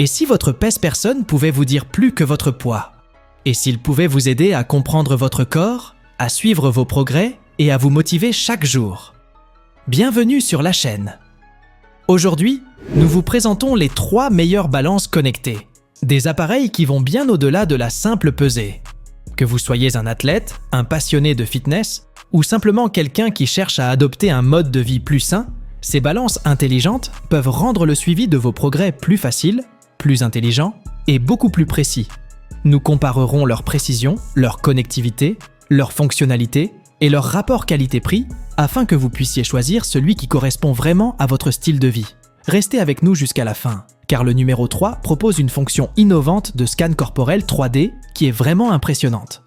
Et si votre pèse-personne pouvait vous dire plus que votre poids? Et s'il pouvait vous aider à comprendre votre corps, à suivre vos progrès et à vous motiver chaque jour? Bienvenue sur la chaîne. Aujourd'hui, nous vous présentons les 3 meilleures balances connectées. Des appareils qui vont bien au-delà de la simple pesée. Que vous soyez un athlète, un passionné de fitness ou simplement quelqu'un qui cherche à adopter un mode de vie plus sain, ces balances intelligentes peuvent rendre le suivi de vos progrès plus facile, plus intelligent et beaucoup plus précis. Nous comparerons leur précision, leur connectivité, leur fonctionnalité et leur rapport qualité-prix afin que vous puissiez choisir celui qui correspond vraiment à votre style de vie. Restez avec nous jusqu'à la fin, car le numéro 3 propose une fonction innovante de scan corporel 3D qui est vraiment impressionnante.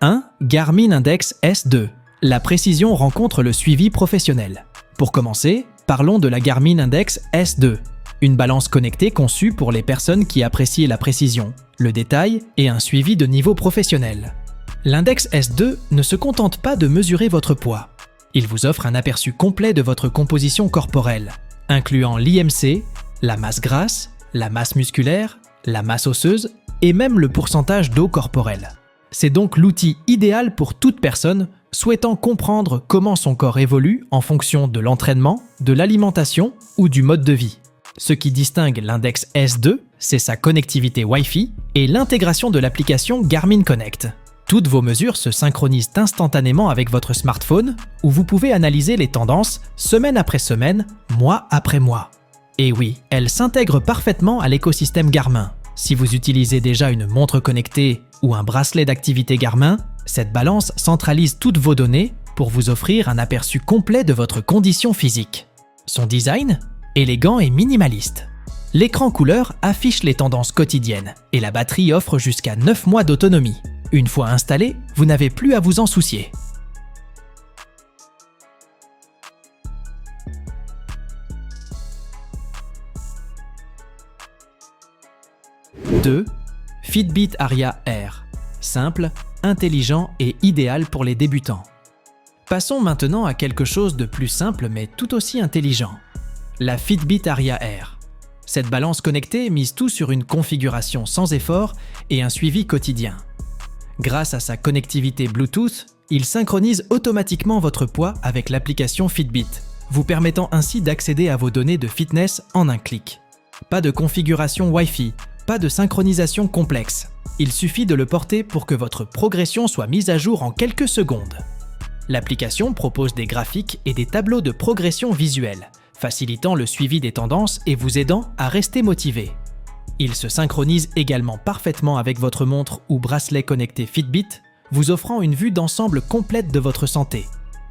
1. Garmin Index S2. La précision rencontre le suivi professionnel. Pour commencer, parlons de la Garmin Index S2, une balance connectée conçue pour les personnes qui apprécient la précision, le détail et un suivi de niveau professionnel. L'index S2 ne se contente pas de mesurer votre poids. Il vous offre un aperçu complet de votre composition corporelle, incluant l'IMC, la masse grasse, la masse musculaire, la masse osseuse et même le pourcentage d'eau corporelle. C'est donc l'outil idéal pour toute personne souhaitant comprendre comment son corps évolue en fonction de l'entraînement, de l'alimentation ou du mode de vie. Ce qui distingue l'index S2, c'est sa connectivité Wi-Fi et l'intégration de l'application Garmin Connect. Toutes vos mesures se synchronisent instantanément avec votre smartphone où vous pouvez analyser les tendances semaine après semaine, mois après mois. Et oui, elle s'intègre parfaitement à l'écosystème Garmin. Si vous utilisez déjà une montre connectée ou un bracelet d'activité Garmin, cette balance centralise toutes vos données pour vous offrir un aperçu complet de votre condition physique. Son design ? Élégant et minimaliste. L'écran couleur affiche les tendances quotidiennes et la batterie offre jusqu'à 9 mois d'autonomie. Une fois installé, vous n'avez plus à vous en soucier. « 2. Fitbit Aria Air. Simple, intelligent et idéal pour les débutants. » Passons maintenant à quelque chose de plus simple mais tout aussi intelligent. La Fitbit Aria Air. Cette balance connectée mise tout sur une configuration sans effort et un suivi quotidien. Grâce à sa connectivité Bluetooth, il synchronise automatiquement votre poids avec l'application Fitbit, vous permettant ainsi d'accéder à vos données de fitness en un clic. Pas de configuration Wi-Fi, pas de synchronisation complexe. Il suffit de le porter pour que votre progression soit mise à jour en quelques secondes. L'application propose des graphiques et des tableaux de progression visuelle, facilitant le suivi des tendances et vous aidant à rester motivé. Il se synchronise également parfaitement avec votre montre ou bracelet connecté Fitbit, vous offrant une vue d'ensemble complète de votre santé.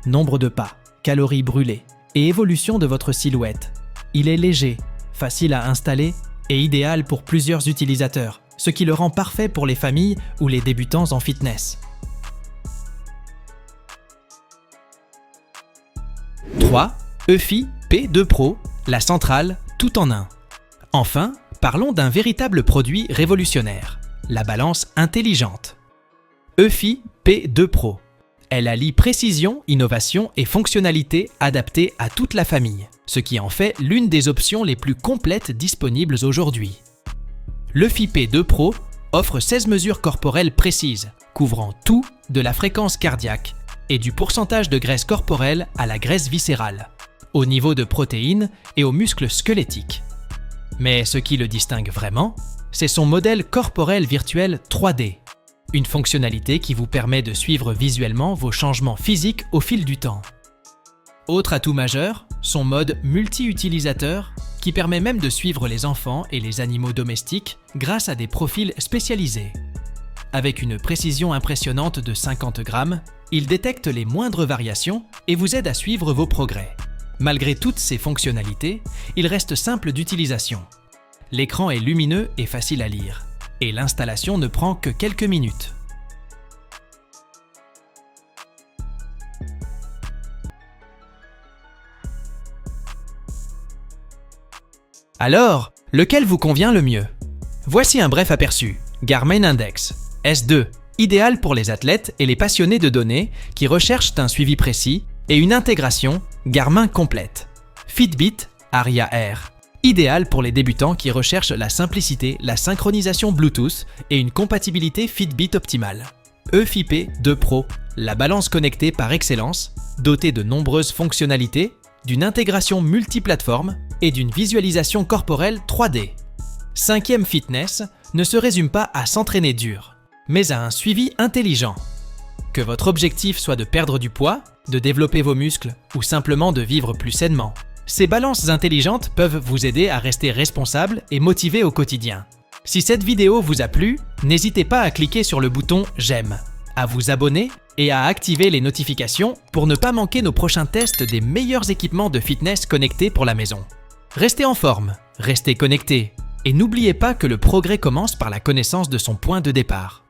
Nombre de pas, calories brûlées et évolution de votre silhouette. Il est léger, facile à installer et idéal pour plusieurs utilisateurs, ce qui le rend parfait pour les familles ou les débutants en fitness. 3. Eufy P2 Pro, la centrale tout en un. Enfin, parlons d'un véritable produit révolutionnaire, la balance intelligente. Eufy P2 Pro. Elle allie précision, innovation et fonctionnalité adaptées à toute la famille, ce qui en fait l'une des options les plus complètes disponibles aujourd'hui. L'Eufy P2 Pro offre 16 mesures corporelles précises, couvrant tout de la fréquence cardiaque et du pourcentage de graisse corporelle à la graisse viscérale, au niveau de protéines et aux muscles squelettiques. Mais ce qui le distingue vraiment, c'est son modèle corporel virtuel 3D, une fonctionnalité qui vous permet de suivre visuellement vos changements physiques au fil du temps. Autre atout majeur, son mode multi-utilisateur qui permet même de suivre les enfants et les animaux domestiques grâce à des profils spécialisés. Avec une précision impressionnante de 50 grammes, il détecte les moindres variations et vous aide à suivre vos progrès. Malgré toutes ces fonctionnalités, il reste simple d'utilisation. L'écran est lumineux et facile à lire, et l'installation ne prend que quelques minutes. Alors, lequel vous convient le mieux? Voici un bref aperçu. Garmin Index S2, idéal pour les athlètes et les passionnés de données qui recherchent un suivi précis et une intégration Garmin complète. Fitbit Aria Air, Idéal pour les débutants qui recherchent la simplicité, la synchronisation Bluetooth et une compatibilité Fitbit optimale. eFit 2 Pro, la balance connectée par excellence, dotée de nombreuses fonctionnalités, d'une intégration multiplateforme et d'une visualisation corporelle 3D. 5e fitness ne se résume pas à s'entraîner dur, mais à un suivi intelligent. Que votre objectif soit de perdre du poids, de développer vos muscles ou simplement de vivre plus sainement, ces balances intelligentes peuvent vous aider à rester responsable et motivé au quotidien. Si cette vidéo vous a plu, n'hésitez pas à cliquer sur le bouton « J'aime », à vous abonner et à activer les notifications pour ne pas manquer nos prochains tests des meilleurs équipements de fitness connectés pour la maison. Restez en forme, restez connectés et n'oubliez pas que le progrès commence par la connaissance de son point de départ.